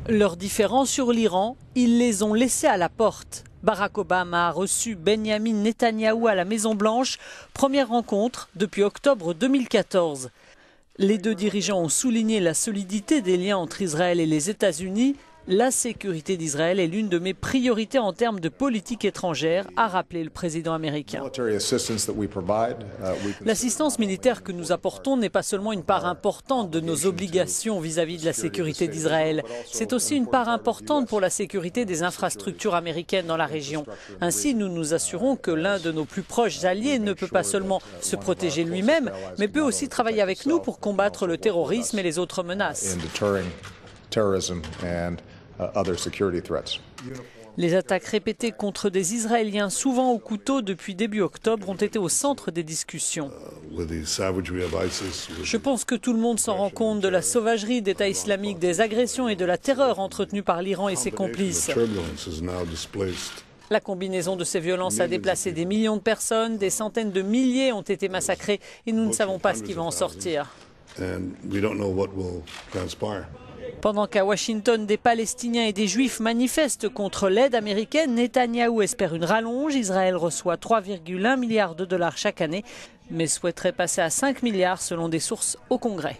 Leurs différends sur l'Iran, ils les ont laissés à la porte. Barack Obama a reçu Benjamin Netanyahou à la Maison-Blanche, première rencontre depuis octobre 2014. Les deux dirigeants ont souligné la solidité des liens entre Israël et les États-Unis. La sécurité d'Israël est l'une de mes priorités en termes de politique étrangère, a rappelé le président américain. L'assistance militaire que nous apportons n'est pas seulement une part importante de nos obligations vis-à-vis de la sécurité d'Israël, c'est aussi une part importante pour la sécurité des infrastructures américaines dans la région. Ainsi, nous nous assurons que l'un de nos plus proches alliés ne peut pas seulement se protéger lui-même, mais peut aussi travailler avec nous pour combattre le terrorisme et les autres menaces. Les attaques répétées contre des Israéliens, souvent au couteau depuis début octobre, ont été au centre des discussions. Je pense que tout le monde s'en rend compte de la sauvagerie d'État islamique, des agressions et de la terreur entretenues par l'Iran et ses complices. La combinaison de ces violences a déplacé des millions de personnes, des centaines de milliers ont été massacrés et nous ne savons pas ce qui va en sortir. Pendant qu'à Washington, des Palestiniens et des Juifs manifestent contre l'aide américaine, Netanyahou espère une rallonge. Israël reçoit 3,1 milliards de dollars chaque année, mais souhaiterait passer à 5 milliards selon des sources au Congrès.